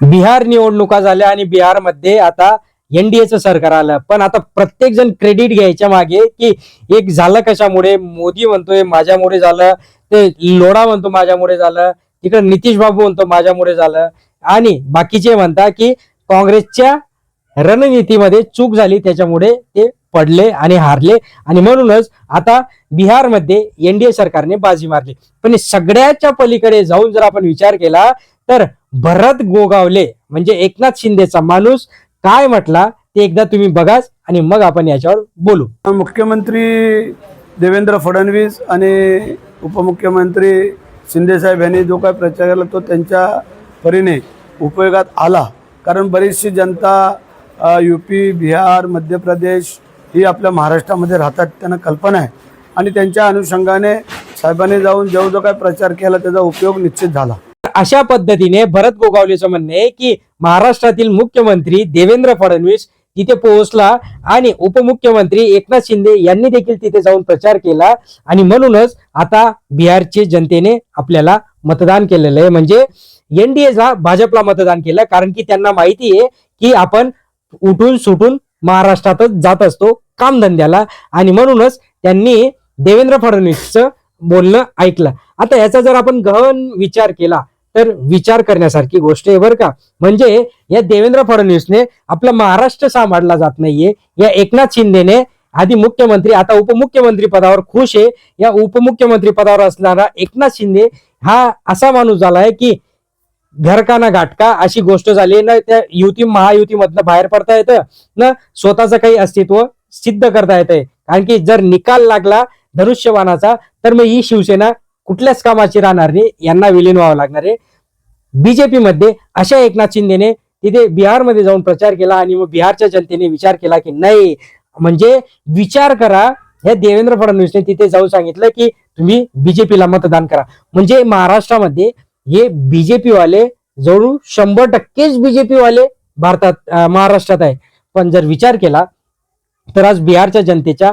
बिहार निवडणुका झाल्या आणि बिहारमध्ये आता एनडीएचं सरकार आलं. पण आता प्रत्येक जण क्रेडिट घ्यायच्या मागे की एक झालं कशामुळे. मोदी म्हणतोय माझ्यामुळे झालं, ते लोढा म्हणतो माझ्यामुळे झालं, तिकडे नितीश बाबू म्हणतो माझ्यामुळे झालं, आणि बाकीचे म्हणतात की काँग्रेसच्या रणनीतीमध्ये चूक झाली त्याच्यामुळे ते पडले आणि हारले, आणि म्हणूनच आता बिहारमध्ये एनडीए सरकारने बाजी मारली. पण सगळ्याच्या पलीकडे जाऊन जर आपण विचार केला तर भरत गोगावले म्हणजे एकनाथ शिंदेचा माणूस काय म्हटला ते एकदा तुम्ही बघाच आणि मग आपण याच्यावर बोलू. मुख्यमंत्री देवेंद्र फडणवीस आणि उपमुख्यमंत्री शिंदे साहेब यांनी जो काय प्रचार केला तो त्यांच्या परीने उपयोगात आला. कारण बरीचशी जनता यूपी, बिहार, मध्य प्रदेश ही आपल्या महाराष्ट्रामध्ये राहतात, त्यांना कल्पना आहे, आणि त्यांच्या अनुषंगाने साहेबांनी जाऊन जो काय प्रचार केला त्याचा उपयोग निश्चित झाला. अशा पद्धतीने भरत गोगावलेचं म्हणणे आहे की महाराष्ट्रातील मुख्यमंत्री देवेंद्र फडणवीस तिथे पोहोचला आणि उपमुख्यमंत्री एकनाथ शिंदे यांनी देखील तिथे जाऊन प्रचार केला, आणि म्हणूनच आता बिहारचे जनतेने आपल्याला मतदान केलेलं आहे. म्हणजे एनडीएला भाजपला मतदान केलं, कारण की त्यांना माहिती आहे की आपण उठून सुटून महाराष्ट्रातच जात असतो कामधंद्याला, आणि म्हणूनच त्यांनी देवेंद्र फडणवीसचं बोलणं ऐकलं. आता याचा जर आपण गहन विचार केला तर विचार करण्यासारखी गोष्ट आहे बरं का. म्हणजे या देवेंद्र फडणवीसने आपला महाराष्ट्र सांभाळला जात नाहीये. या एकनाथ शिंदेने आधी मुख्यमंत्री आता उपमुख्यमंत्री पदावर खुश आहे. या उपमुख्यमंत्री पदावर असणारा एकनाथ शिंदे हा असा माणूस झालाय की घर का ना घाटका अशी गोष्ट झाली ना. त्या महायुतीमधनं बाहेर पडता येतं ना, स्वतःचं काही अस्तित्व सिद्ध करता येतंय. कारण की जर निकाल लागला धनुष्यबाणाचा तर मग ही शिवसेना कुठल्याच कामाची राहणार नाही, यांना विलीन व्हावं लागणार आहे बीजेपी मध्ये. अशा एकनाथ शिंदेने तिथे बिहारमध्ये जाऊन प्रचार केला, आणि मग बिहारच्या जनतेने विचार केला की नाही, म्हणजे विचार करा, हे देवेंद्र फडणवीसने तिथे जाऊन सांगितलं की तुम्ही बीजेपीला मतदान करा. म्हणजे महाराष्ट्रामध्ये हे बीजेपी वाले जवळ 100% बीजेपी वाले महाराष्ट्रात आहे. पण जर विचार केला तर आज बिहारच्या जनतेच्या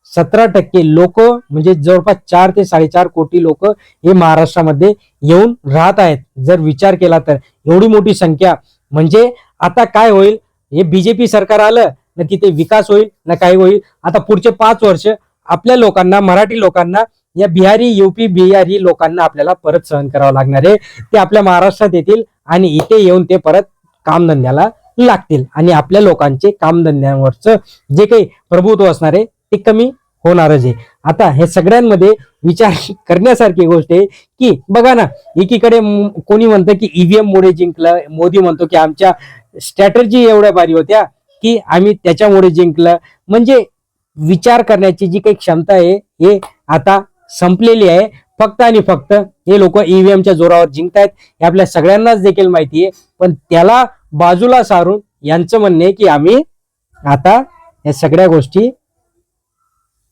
17% लोक म्हणजे जवळपास 4 ते 4.5 कोटी लोक हे महाराष्ट्रामध्ये येऊन राहत आहेत. जर विचार केला तर एवढी मोठी संख्या, म्हणजे आता काय होईल, हे बीजेपी सरकार आलं ना तिथे विकास होईल ना काही होईल. आता पुढचे 5 वर्ष आपल्या लोकांना, मराठी लोकांना, या बिहारी लोकांना आपल्याला परत सहन करावं लागणार आहे. ते आपल्या महाराष्ट्रात येतील आणि इथे येऊन ते परत कामधंद्याला लागतील, आणि आपल्या लोकांचे कामधंद्यांवरचं जे काही प्रभुत्व असणार आहे ते कमी होणारच आहे. आता हे सगळ्यांमध्ये विचार करण्यासारखी गोष्ट आहे की बघा ना, एकीकडे कोणी म्हणतं की ईव्हीएम मुळे जिंकलं, मोदी म्हणतो की आमच्या स्ट्रॅटर्जी एवढ्या भारी होत्या की आम्ही त्याच्यामुळे जिंकलं. म्हणजे विचार करण्याची जी काही क्षमता आहे हे आता संपलेली आहे. फक्त आणि फक्त हे लोक ईव्हीएमच्या जोरावर जिंकतायत हे आपल्या सगळ्यांनाच देखील माहिती आहे. पण त्याला बाजूला सारून यांचं म्हणणं आहे की आम्ही आता या सगळ्या गोष्टी,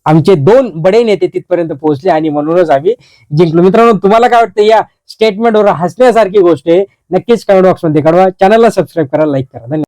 आमचे 2 बडे नेते तिथपर्यंत पोहोचले आणि म्हणूनच आम्ही जिंकलो. मित्रांनो, तुम्हाला काय वाटतं या स्टेटमेंटवर? हसण्यासारखी गोष्ट आहे. नक्कीच कमेंट बॉक्समध्ये कळवा. चॅनलला सबस्क्राईब करा, लाईक करा. धन्यवाद.